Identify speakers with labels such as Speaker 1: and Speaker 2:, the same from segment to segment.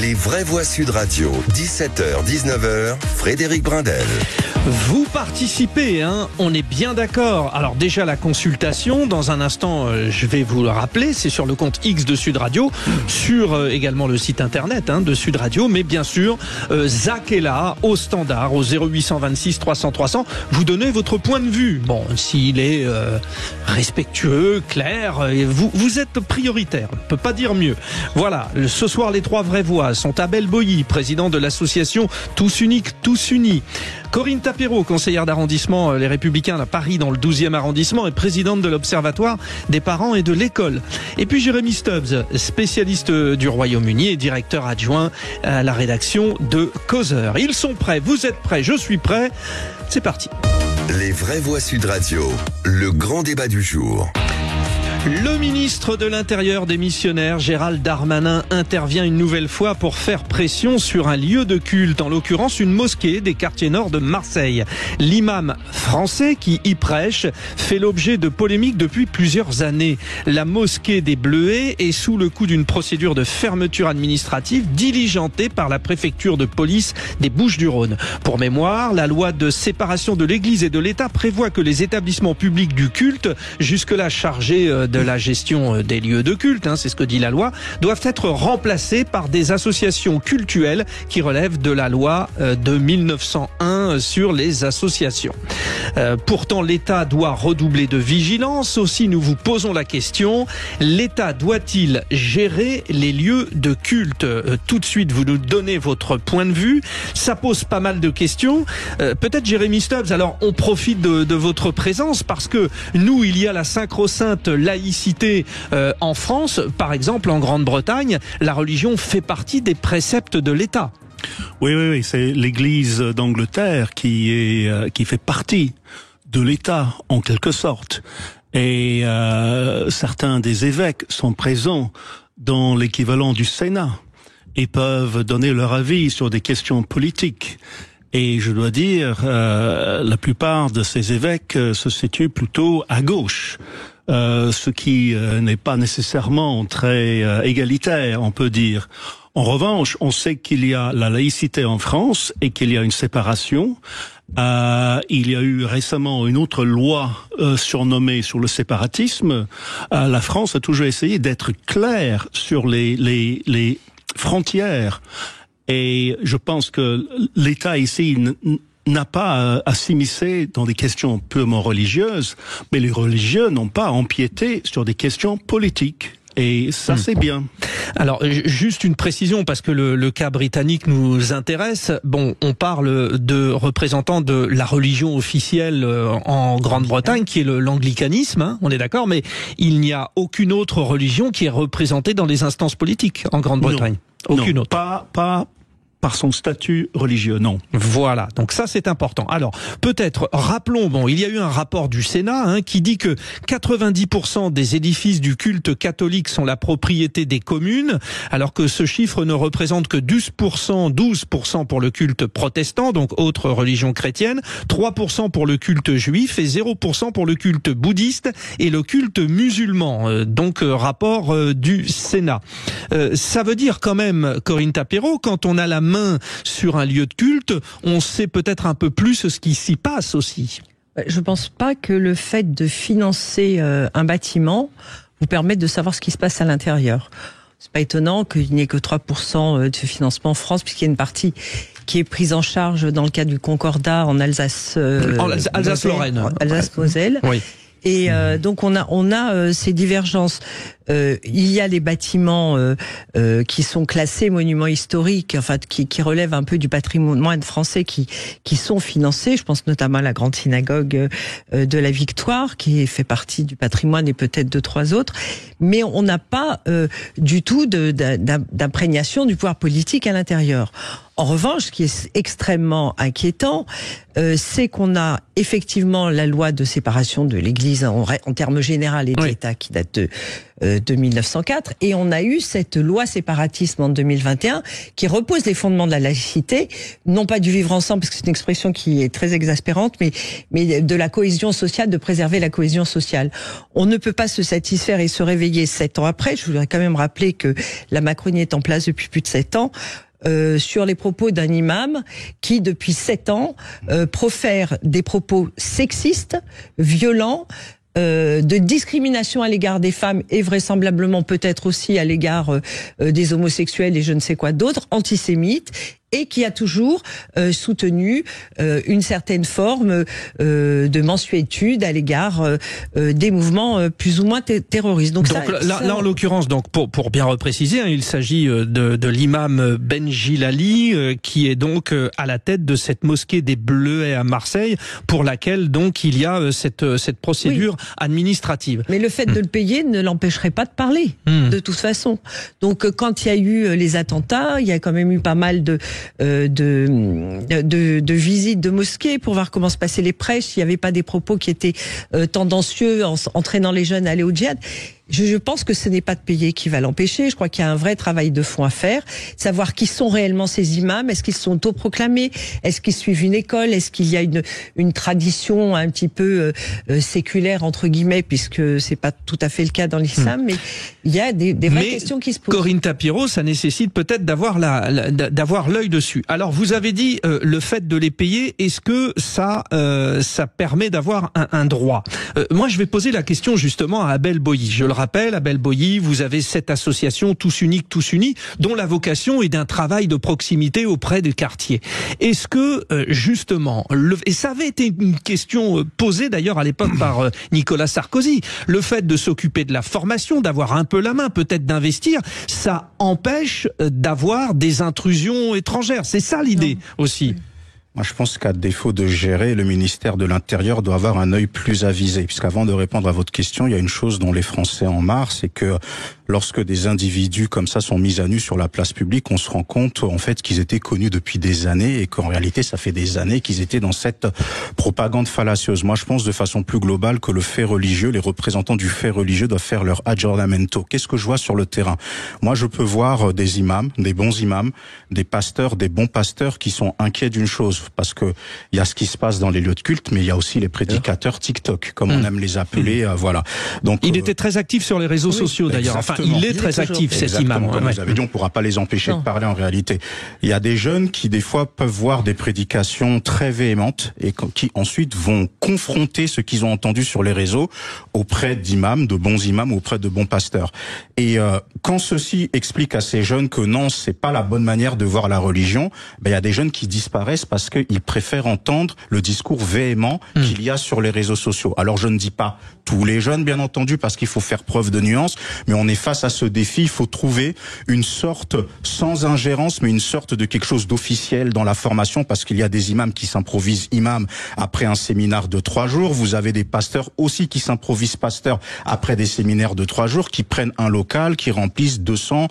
Speaker 1: Les vraies voix Sud Radio, 17h-19h, Frédéric Brindel.
Speaker 2: Vous participez, on est bien d'accord. Alors déjà la consultation, dans un instant je vais vous le rappeler, c'est sur le compte X de Sud Radio, sur également le site internet de Sud Radio, mais bien sûr Zach est là au standard au 0826 300 300. Vous donnez votre point de vue. Bon, s'il est respectueux, clair, vous êtes prioritaire, on ne peut pas dire mieux. Voilà, ce soir les trois vraies voix sont Abel Boilly, président de l'association Tous Uniques, Tous Unis. Corinne Tapero, conseillère d'arrondissement Les Républicains à Paris dans le 12e arrondissement et présidente de l'Observatoire des parents et de l'école. Et puis Jérémy Stubbs, spécialiste du Royaume-Uni et directeur adjoint à la rédaction de Causeur. Ils sont prêts, vous êtes prêts, je suis prêt. C'est parti.
Speaker 1: Les vraies voix Sud Radio, le grand débat du jour.
Speaker 2: Le ministre de l'Intérieur démissionnaire, Gérald Darmanin, intervient une nouvelle fois pour faire pression sur un lieu de culte, en l'occurrence une mosquée des quartiers nord de Marseille. L'imam français qui y prêche fait l'objet de polémiques depuis plusieurs années. La mosquée des Bleuets est sous le coup d'une procédure de fermeture administrative diligentée par la préfecture de police des Bouches-du-Rhône. Pour mémoire, la loi de séparation de l'Église et de l'État prévoit que les établissements publics du culte, jusque-là chargés de la gestion des lieux de culte, c'est ce que dit la loi, doivent être remplacés par des associations cultuelles qui relèvent de la loi de 1901 sur les associations. Pourtant, l'État doit redoubler de vigilance. Aussi, nous vous posons la question, l'État doit-il gérer les lieux de culte ? Tout de suite, vous nous donnez votre point de vue. Ça pose pas mal de questions. Peut-être Jérémy Stubbs, alors on profite de votre présence parce que nous, il y a la sacro-sainte laïcité en France, par exemple en Grande-Bretagne, la religion fait partie des préceptes de l'État.
Speaker 3: Oui, c'est l'Église d'Angleterre qui fait partie de l'État en quelque sorte. Et certains des évêques sont présents dans l'équivalent du Sénat et peuvent donner leur avis sur des questions politiques. Et je dois dire, la plupart de ces évêques se situent plutôt à gauche. Ce qui n'est pas nécessairement très égalitaire, on peut dire. En revanche, on sait qu'il y a la laïcité en France et qu'il y a une séparation. Il y a eu récemment une autre loi surnommée sur le séparatisme. La France a toujours essayé d'être claire sur les frontières. Et je pense que l'État ici n'a pas à s'immiscer dans des questions purement religieuses, mais les religieux n'ont pas à empiéter sur des questions politiques. Et ça, c'est bien.
Speaker 2: Alors, juste une précision, parce que le cas britannique nous intéresse. Bon, on parle de représentants de la religion officielle en Grande-Bretagne, qui est l'anglicanisme, on est d'accord, mais il n'y a aucune autre religion qui est représentée dans les instances politiques en Grande-Bretagne. Aucune autre.
Speaker 3: Pas par son statut religieux, non.
Speaker 2: Voilà, donc ça c'est important. Alors, peut-être, rappelons, il y a eu un rapport du Sénat qui dit que 90% des édifices du culte catholique sont la propriété des communes, alors que ce chiffre ne représente que 12% pour le culte protestant, donc autre religion chrétienne, 3% pour le culte juif et 0% pour le culte bouddhiste et le culte musulman. Donc, rapport du Sénat. Ça veut dire quand même, Corinne Tapero, quand on a la main sur un lieu de culte, on sait peut-être un peu plus ce qui s'y passe aussi.
Speaker 4: Je pense pas que le fait de financer un bâtiment vous permette de savoir ce qui se passe à l'intérieur. C'est pas étonnant qu'il n'y ait que 3% de financement en France, puisqu'il y a une partie qui est prise en charge dans le cadre du Concordat en Alsace,
Speaker 2: Alsace-Lorraine,
Speaker 4: Alsace-Moselle.
Speaker 2: Oui.
Speaker 4: Et donc on a ces divergences. Il y a les bâtiments qui sont classés monuments historiques, enfin qui relèvent un peu du patrimoine français, qui sont financés. Je pense notamment à la grande synagogue de la Victoire, qui fait partie du patrimoine et peut-être de 3 autres. Mais on n'a pas du tout d'imprégnation du pouvoir politique à l'intérieur. En revanche, ce qui est extrêmement inquiétant, c'est qu'on a effectivement la loi de séparation de l'Église en termes généraux et de l'État qui date de 1904, et on a eu cette loi séparatisme en 2021 qui repose les fondements de la laïcité, non pas du vivre ensemble, parce que c'est une expression qui est très exaspérante, mais de la cohésion sociale, de préserver la cohésion sociale. On ne peut pas se satisfaire et se réveiller 7 ans après. Je voudrais quand même rappeler que la Macronie est en place depuis plus de 7 ans. Sur les propos d'un imam qui, depuis 7 ans, profère des propos sexistes, violents, de discrimination à l'égard des femmes et vraisemblablement peut-être aussi à l'égard des homosexuels et je ne sais quoi d'autre, antisémites, et qui a toujours soutenu une certaine forme de mensuétude à l'égard des mouvements plus ou moins terroristes. Donc
Speaker 2: là, en l'occurrence, donc pour bien repréciser, il s'agit de l'imam Benjilali qui est donc à la tête de cette mosquée des Bleuets à Marseille, pour laquelle donc il y a cette procédure administrative.
Speaker 4: Mais le fait de le payer ne l'empêcherait pas de parler, de toute façon. Donc quand il y a eu les attentats, il y a quand même eu pas mal de visites de mosquées pour voir comment se passaient les prêches. Il n'y avait pas des propos qui étaient tendancieux, entraînant les jeunes à aller au djihad. Je pense que ce n'est pas de payer qui va l'empêcher. Je crois qu'il y a un vrai travail de fond à faire. Savoir qui sont réellement ces imams. Est-ce qu'ils sont autoproclamés? Est-ce qu'ils suivent une école? Est-ce qu'il y a une tradition un petit peu séculaire, entre guillemets, puisque c'est pas tout à fait le cas dans l'islam, mais il y a des vraies questions qui se posent.
Speaker 2: Corinne Tapiro, ça nécessite peut-être d'avoir l'œil dessus. Alors, vous avez dit le fait de les payer, est-ce que ça permet d'avoir un droit? Moi, je vais poser la question justement à Abel Boilly. Je le rappelle, Abel Boilly, vous avez cette association Tous Uniques, Tous Unis, dont la vocation est d'un travail de proximité auprès des quartiers. Est-ce que, justement, et ça avait été une question posée d'ailleurs à l'époque par Nicolas Sarkozy, le fait de s'occuper de la formation, d'avoir un peu la main, peut-être d'investir, ça empêche d'avoir des intrusions étrangères. C'est ça l'idée aussi.
Speaker 5: Moi, je pense qu'à défaut de gérer, le ministère de l'Intérieur doit avoir un œil plus avisé. Puisqu'avant de répondre à votre question, il y a une chose dont les Français en marrent, c'est que lorsque des individus comme ça sont mis à nu sur la place publique, on se rend compte en fait qu'ils étaient connus depuis des années et qu'en réalité, ça fait des années qu'ils étaient dans cette propagande fallacieuse. Moi, je pense de façon plus globale que le fait religieux, les représentants du fait religieux doivent faire leur aggiornamento. Qu'est-ce que je vois sur le terrain? Moi, je peux voir des imams, des bons imams, des pasteurs, des bons pasteurs qui sont inquiets d'une chose. Parce que il y a ce qui se passe dans les lieux de culte, mais il y a aussi les prédicateurs TikTok, comme on aime les appeler, voilà. Donc
Speaker 2: il était très actif sur les réseaux sociaux d'ailleurs. Enfin, il est très actif, cet imam.
Speaker 5: Comme vous avez dit, on ne pourra pas les empêcher de parler en réalité. Il y a des jeunes qui des fois peuvent voir des prédications très véhémentes et qui ensuite vont confronter ce qu'ils ont entendu sur les réseaux auprès d'imams, de bons imams ou auprès de bons pasteurs. Et quand ceux-ci expliquent à ces jeunes que non, c'est pas la bonne manière de voir la religion, il y a des jeunes qui disparaissent parce qu'ils préfèrent entendre le discours véhément qu'il y a sur les réseaux sociaux. Alors je ne dis pas tous les jeunes, bien entendu, parce qu'il faut faire preuve de nuance, mais on est face à ce défi, il faut trouver une sorte, sans ingérence, mais une sorte de quelque chose d'officiel dans la formation, parce qu'il y a des imams qui s'improvisent imams après un séminaire de 3 jours, vous avez des pasteurs aussi qui s'improvisent pasteurs après des séminaires de 3 jours, qui prennent un local, qui remplissent 200,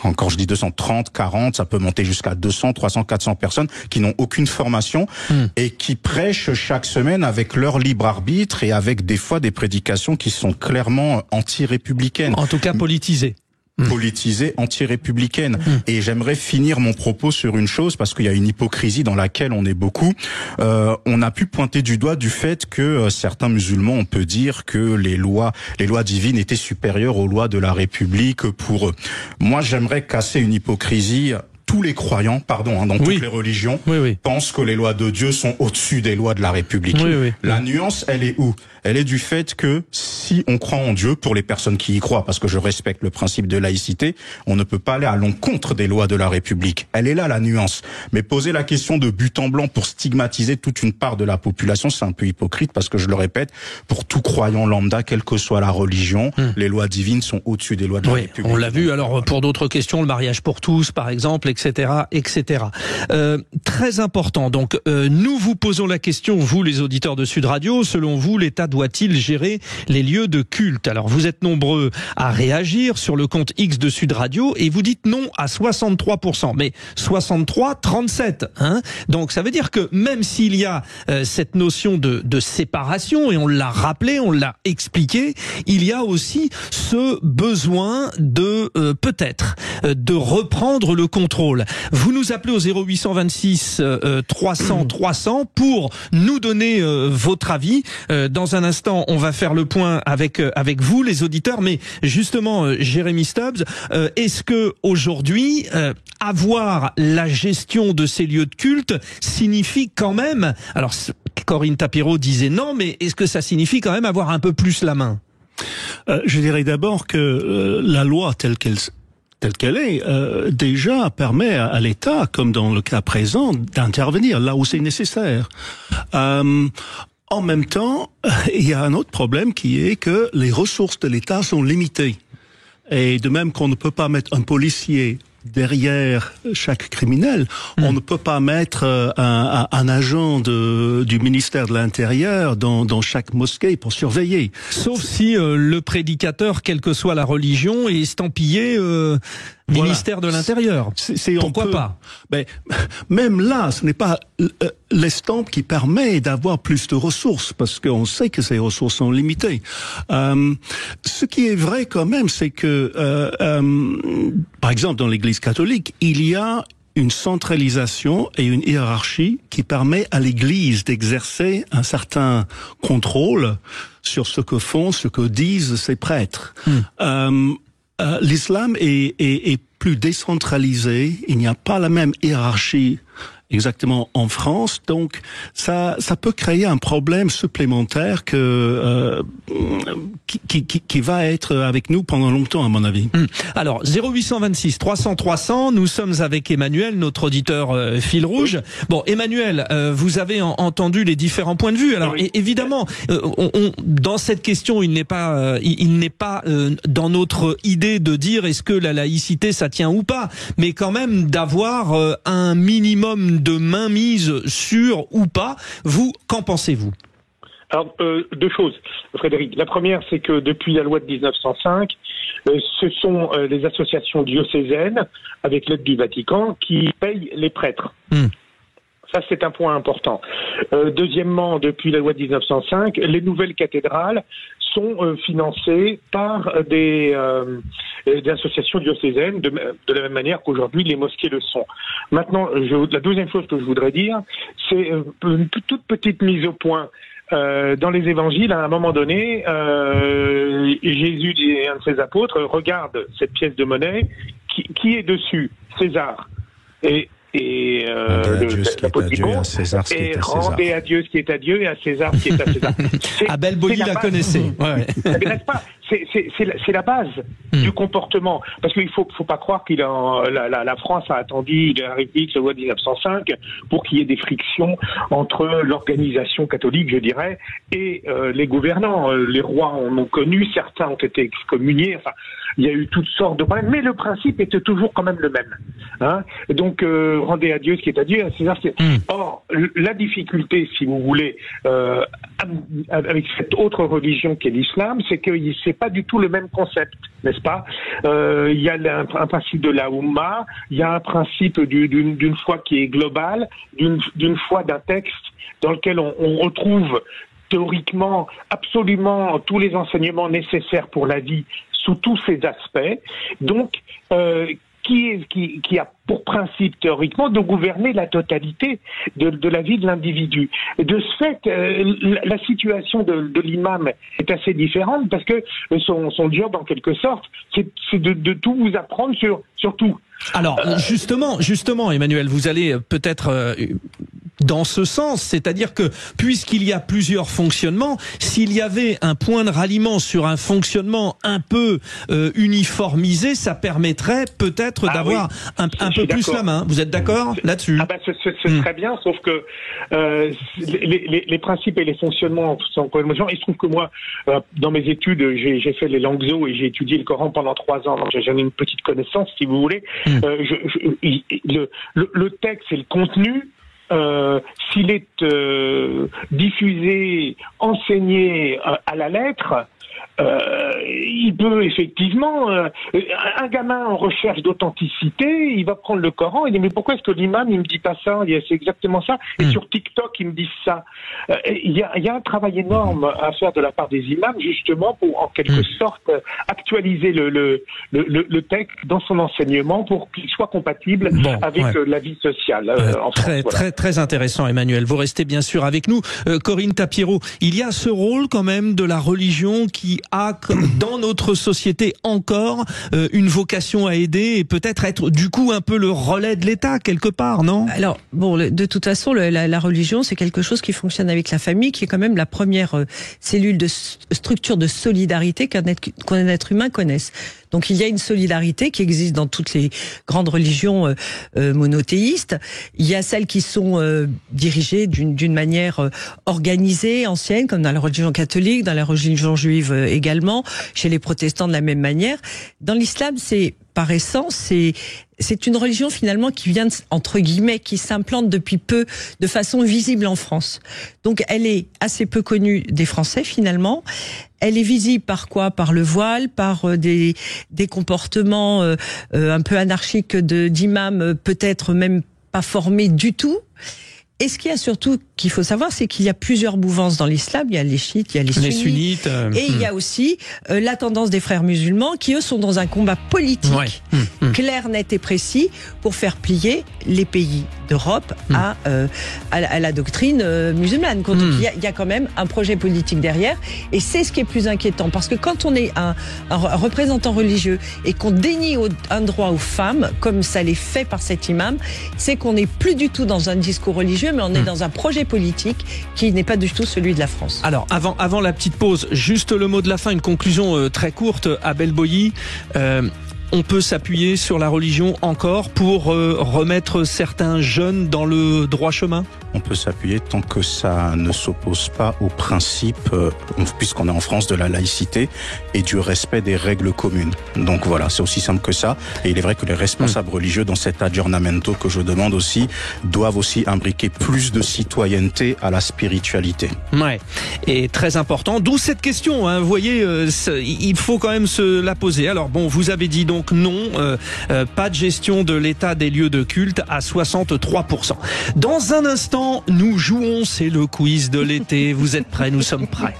Speaker 5: encore je dis 230, 40, ça peut monter jusqu'à 200, 300, 400 personnes, qui n'ont aucune formation et qui prêchent chaque semaine avec leur libre arbitre et avec des fois des prédications qui sont clairement anti-républicaines.
Speaker 2: En tout cas politisées.
Speaker 5: Politisée, anti-républicaine. Et j'aimerais finir mon propos sur une chose, parce qu'il y a une hypocrisie dans laquelle on est beaucoup. On a pu pointer du doigt du fait que certains musulmans, on peut dire que les lois divines étaient supérieures aux lois de la République pour eux. Moi, j'aimerais casser une hypocrisie. Tous les croyants, dans toutes les religions, pensent que les lois de Dieu sont au-dessus des lois de la République. La nuance, elle est où? Elle est du fait que si on croit en Dieu, pour les personnes qui y croient, parce que je respecte le principe de laïcité, on ne peut pas aller à l'encontre des lois de la République. Elle est là, la nuance. Mais poser la question de but en blanc pour stigmatiser toute une part de la population, c'est un peu hypocrite, parce que je le répète, pour tout croyant lambda, quelle que soit la religion, les lois divines sont au-dessus des lois de la République.
Speaker 2: On l'a vu, alors pour d'autres questions, le mariage pour tous, par exemple, etc. etc., etc. Très important. Donc, nous vous posons la question, vous les auditeurs de Sud Radio, selon vous, l'État doit-il gérer les lieux de culte? Alors, vous êtes nombreux à réagir sur le compte X de Sud Radio et vous dites non à 63%. Mais 63-37, hein? Donc, ça veut dire que même s'il y a cette notion de séparation, et on l'a rappelé, on l'a expliqué, il y a aussi ce besoin de peut-être de reprendre le contrôle. Vous nous appelez au 0826 300 300 pour nous donner votre avis. Dans un instant, on va faire le point avec vous, les auditeurs. Mais justement, Jérémy Stubbs, est-ce que aujourd'hui, avoir la gestion de ces lieux de culte signifie quand même, alors Corinne Tapireau disait non, mais est-ce que ça signifie quand même avoir un peu plus la main?
Speaker 3: Je dirais d'abord que la loi telle qu'elle est, déjà permet à l'État, comme dans le cas présent, d'intervenir là où c'est nécessaire. En même temps, il y a un autre problème qui est que les ressources de l'État sont limitées. Et de même qu'on ne peut pas mettre un policier derrière chaque criminel, on ne peut pas mettre un agent du ministère de l'Intérieur dans chaque mosquée pour surveiller.
Speaker 2: Sauf si le prédicateur, quelle que soit la religion, est estampillé ministère de l'Intérieur. Pourquoi pas?
Speaker 3: Ben, même là, ce n'est pas l'estampe qui permet d'avoir plus de ressources, parce qu'on sait que ces ressources sont limitées. Ce qui est vrai quand même, c'est que, par exemple, dans l'Église catholique, il y a une centralisation et une hiérarchie qui permet à l'Église d'exercer un certain contrôle sur ce que font, ce que disent ses prêtres. L'islam est plus décentralisé, il n'y a pas la même hiérarchie exactement en France, donc ça peut créer un problème supplémentaire qui va être avec nous pendant longtemps, à mon avis.
Speaker 2: Alors 0826 300 300, nous sommes avec Emmanuel, notre auditeur fil rouge. Bon, Emmanuel, vous avez entendu les différents points de vue. Alors évidemment, dans cette question, il n'est pas dans notre idée de dire est-ce que la laïcité ça tient ou pas, mais quand même d'avoir un minimum de mainmise sur ou pas. Vous, qu'en pensez-vous?
Speaker 6: Alors, deux choses, Frédéric. La première, c'est que depuis la loi de 1905, ce sont les associations diocésaines, avec l'aide du Vatican, qui payent les prêtres. Ça, c'est un point important. Deuxièmement, depuis la loi de 1905, les nouvelles cathédrales sont financées par des associations diocésaines, de la même manière qu'aujourd'hui les mosquées le sont. Maintenant, la deuxième chose que je voudrais dire, c'est une toute petite mise au point. Dans les évangiles, à un moment donné, Jésus et un de ses apôtres regarde cette pièce de monnaie, qui est dessus? César. Et rendez à Dieu ce qui est à Dieu et à César ce qui est à César.
Speaker 2: Abel Boilly la connaissait. Ouais.
Speaker 6: Mais n'est-ce pas? C'est la base du comportement. Parce qu'il faut pas croire que la France a attendu la République, la loi de 1905, pour qu'il y ait des frictions entre l'organisation catholique, je dirais, et les gouvernants. Les rois en ont connu, certains ont été excommuniés, enfin, il y a eu toutes sortes de problèmes, mais le principe était toujours quand même le même. Hein? Donc, rendez à Dieu ce qui est à Dieu, à César ce qui est... Or, la difficulté, si vous voulez, avec cette autre religion qu'est l'islam, c'est que c'est pas du tout le même concept, n'est-ce pas? Il y a un principe de la Oumma, il y a un principe d'une foi qui est globale, d'une foi d'un texte dans lequel on retrouve théoriquement absolument tous les enseignements nécessaires pour la vie sous tous ses aspects. Donc, qui a pour principe théoriquement de gouverner la totalité de la vie de l'individu. Et de ce fait, la situation de l'imam est assez différente parce que son job, en quelque sorte, c'est de tout vous apprendre sur tout.
Speaker 2: Alors, justement, Emmanuel, vous allez peut-être dans ce sens, c'est-à-dire que puisqu'il y a plusieurs fonctionnements, s'il y avait un point de ralliement sur un fonctionnement un peu uniformisé, ça permettrait peut-être d'avoir un peu plus la main. Vous êtes d'accord là-dessus?
Speaker 6: Ce serait bien, sauf que les principes et les fonctionnements sont complètement. Il se trouve que moi, dans mes études, j'ai fait les langues zo et j'ai étudié le Coran pendant 3 ans. Donc j'en ai une petite connaissance, si vous voulez. Le texte et le contenu, s'il est diffusé, enseigné à la lettre, il peut effectivement, un gamin en recherche d'authenticité, il va prendre le Coran et dit mais pourquoi est-ce que l'imam il me dit pas ça? C'est exactement ça. Et sur TikTok ils me disent ça. Il y a un travail énorme à faire de la part des imams justement pour en quelque sorte actualiser le texte dans son enseignement pour qu'il soit compatible avec la vie sociale. En France,
Speaker 2: très intéressant, Emmanuel. Vous restez bien sûr avec nous. Corinne Tapiero, il y a ce rôle quand même de la religion qui a dans notre société encore une vocation à aider et peut-être être du coup un peu le relais de l'État quelque part, non? Alors
Speaker 4: bon, de toute façon, la religion c'est quelque chose qui fonctionne avec la famille, qui est quand même la première cellule de structure de solidarité qu'un être humain connaisse. Donc il y a une solidarité qui existe dans toutes les grandes religions monothéistes. Il y a celles qui sont dirigées d'une manière organisée, ancienne, comme dans la religion catholique, dans la religion juive également, chez les protestants de la même manière. Dans l'islam, c'est par essence, c'est une religion finalement qui vient, entre guillemets, qui s'implante depuis peu de façon visible en France. Donc elle est assez peu connue des Français finalement. Elle est visible par quoi? Par le voile, par des comportements un peu anarchiques d'imams, peut-être même pas formés du tout. Et ce qu'il y a surtout qu'il faut savoir, c'est qu'il y a plusieurs mouvances dans l'islam. Il y a les chiites, il y a les sunnites, et il y a aussi la tendance des frères musulmans qui, eux, sont dans un combat politique clair, net et précis pour faire plier les pays d'Europe à la doctrine musulmane. Donc il y a quand même un projet politique derrière, et c'est ce qui est plus inquiétant, parce que quand on est un représentant religieux et qu'on dénie un droit aux femmes, comme ça l'est fait par cet imam, c'est qu'on n'est plus du tout dans un discours religieux, mais on est dans un projet politique qui n'est pas du tout celui de la France.
Speaker 2: Alors, avant la petite pause, juste le mot de la fin, une conclusion très courte. Abel Boilly, on peut s'appuyer sur la religion encore pour remettre certains jeunes dans le droit chemin?
Speaker 5: On peut s'appuyer tant que ça ne s'oppose pas au principe, puisqu'on est en France, de la laïcité et du respect des règles communes. Donc voilà, c'est aussi simple que ça. Et il est vrai que les responsables religieux, dans cet aggiornamento que je demande aussi, doivent aussi imbriquer plus de citoyenneté à la spiritualité.
Speaker 2: Ouais, et très important. D'où cette question, hein. Vous voyez, il faut quand même se la poser. Alors bon, vous avez dit donc non, pas de gestion de l'état des lieux de culte à 63%. Dans un instant, nous jouons, c'est le quiz de l'été. Vous êtes prêts? Nous sommes prêts.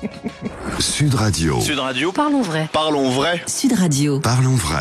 Speaker 1: Sud Radio.
Speaker 7: Sud Radio.
Speaker 8: Parlons vrai.
Speaker 7: Parlons vrai.
Speaker 8: Sud Radio.
Speaker 1: Parlons vrai.